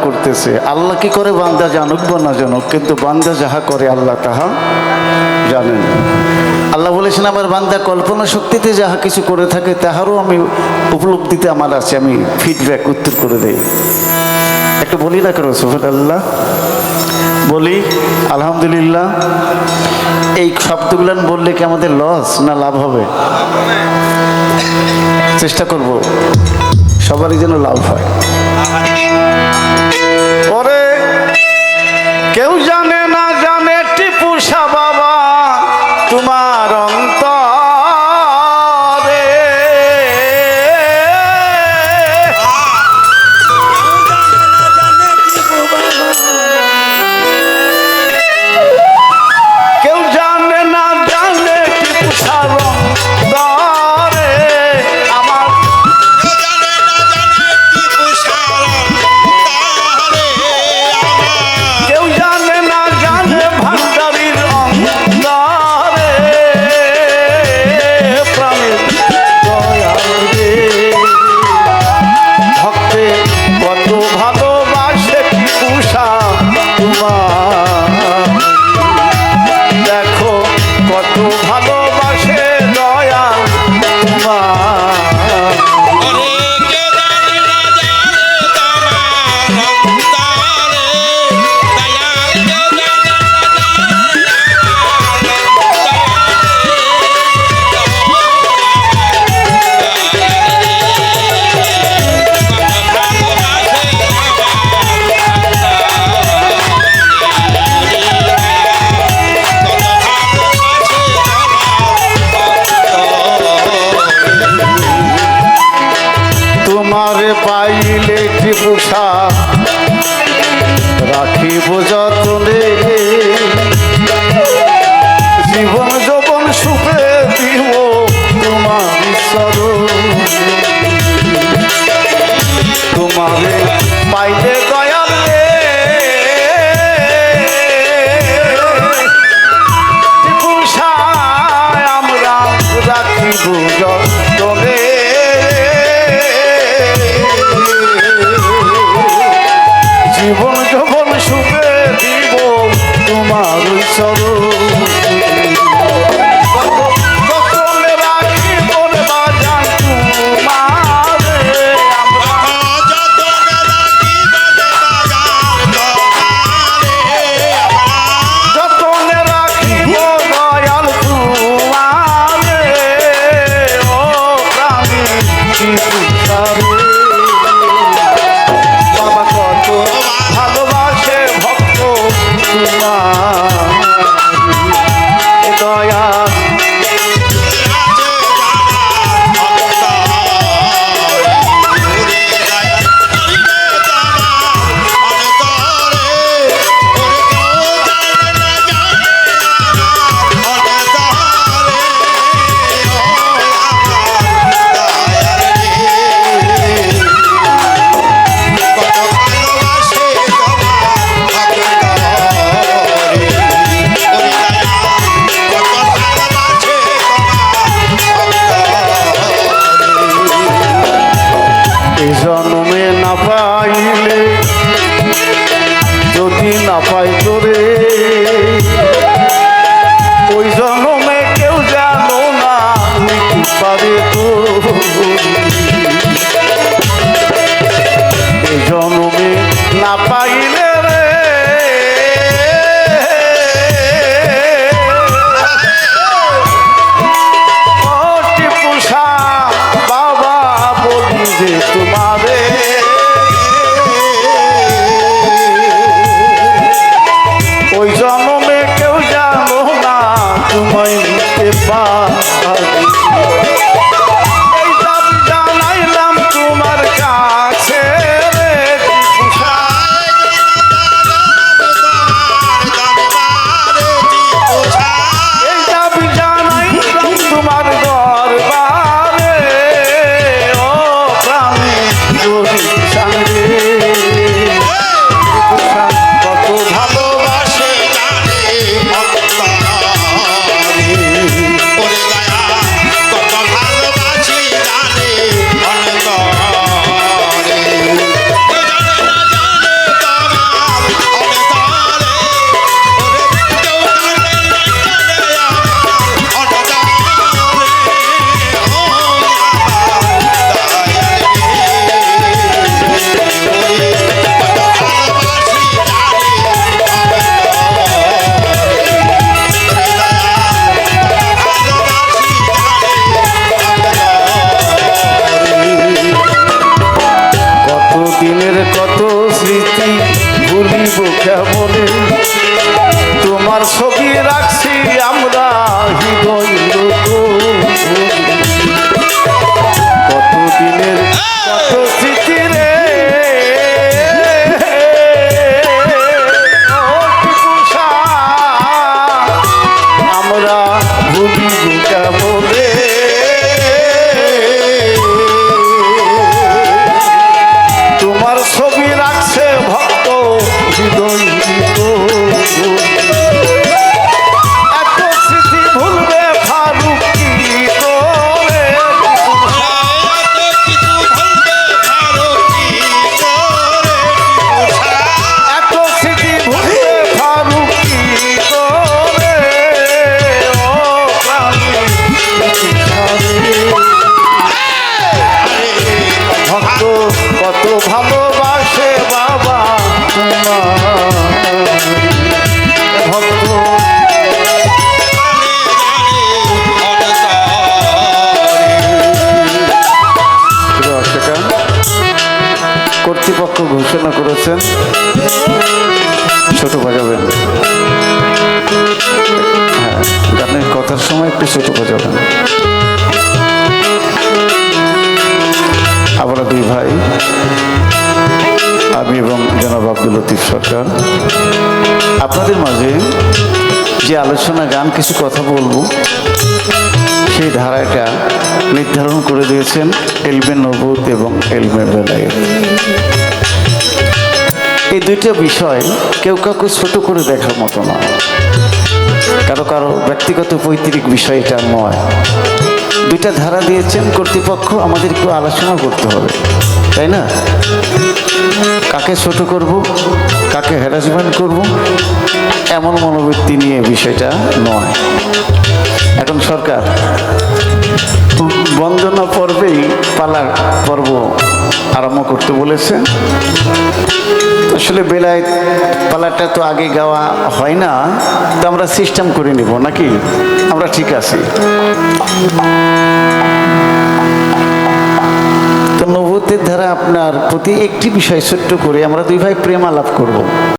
করতেছে। আল্লাহ কি করে বান্দা জানুক বা না জানুক, কিন্তু বান্দা যাহা করে আল্লাহ তাহা জানেন। আল্লাহ বলেছেন আমার বান্দা কল্পনা শক্তিতে যাহা কিছু করে থাকে তাহারও আমি উপলব্ধিতে আমার আছে, আমি ফিডব্যাক উত্তর করে দেই। একটু বলি না করো সুবহানাল্লাহ, বলি আলহামদুলিল্লাহ। এই শব্দগুলো বললে কি আমাদের লস না লাভ হবে? চেষ্টা করব সবারই যেন লাভ হয়। ওরে কেউ জানে না জানে টিপু শাহ বাবা তোমার অন্তরে, কেউ জানে না জানে টিপু শাহ অন্তরে আমার, কেউ জানে না জানে ভান্ডারির অন্তরে প্রাণের দয়াল রে, ভক্তে কত ভালোবাসে টিপু শাহ তোমার, দেখো কত ভালোবাসে দয়াল তোমার। তোমারে পাইলে টিপু শাহ রাখিব যতনে, জীবন যৌবন সুখে দিব তোমার চরণে, তোমারে পাইলে দয়াল রে টিপু শাহ আমরা রাখিব যতনে, জীবন যৌবন সুখে দিব তোমার চরণে, যতনে রাখিব বাজান তোমারে আমরা, যতনে রাখিব দয়াল তোমারে ও প্রাণী টিপু শাহ রে। বাবা কত ভালোবাসে ভক্ত তোমার দয়া, এই জন্মে না পাইলে যদি না পাই তোরে, ওই জন্মে কেউ জানো না কি পারে তো, এই জন্মে না পাইলে রে ও টিপু শাহ বাবা বলি যে তোমারে, ওই জন্মে কেউ জানো না তোমায় নিতে পারি, এই দাবি জানাইলাম তোমার কাছে রে টিপু শাহ। স্মৃতি ভুলিব কেমনে, তোমার ছবি রাখছি আমরা হৃদয় কত দিনের কত স্মৃতি রে আমরা ভুলিব কেমনে, তোমার ছবি রাখছে ভক্ত হৃদয় এত স্মৃতি ভুলবে ফারুক কি করে, এত স্মৃতি ভুলবে ফারুক কি করে, ও প্রাণী ভক্ত কত ভালোবাসে বাবা তোমার ভক্ত কর্তৃপক্ষ ঘোষণা করেছেন ছোট বাজাবেন, হ্যাঁ গানের কথার সময় একটু ছোট বাজাবেন। আমরা দুই ভাই, আমি এবং জনাব আব্দুল লতিফ সরকার আপনাদের মাঝে যে আলোচনা গান কিছু কথা বলবো সেই ধারাটা নির্ধারণ করে দিয়েছেন এলমে নবুত এবং এলমে বেলায়েত। এই দুইটা বিষয় কেউ কাউকে ছোট করে দেখার মতো না, কারো কারো ব্যক্তিগত পৈতৃক বিষয় এটা নয়। দুইটা ধারা দিয়েছেন কর্তৃপক্ষ, আমাদের একটু আলোচনা করতে হবে, তাই না? কাকে ছোট করব, কাকে হ্যারাসমেন্ট করব, এমন মনোবৃত্তি নিয়ে বিষয়টা নয়। এখন সরকার বন্দনা পর্বেই পালা পর্ব আরম্ভ করতে বলেছে। আসলে বেলায়েত পালাটা তো আগে গাওয়া হয় না, তো আমরা সিস্টেম করে নিব নাকি? আমরা ঠিক আছি। তো নবুতের ধারা আপনার প্রতি একটি বিষয় ছোট্ট করে আমরা দুই ভাই প্রেম আলাপ করব।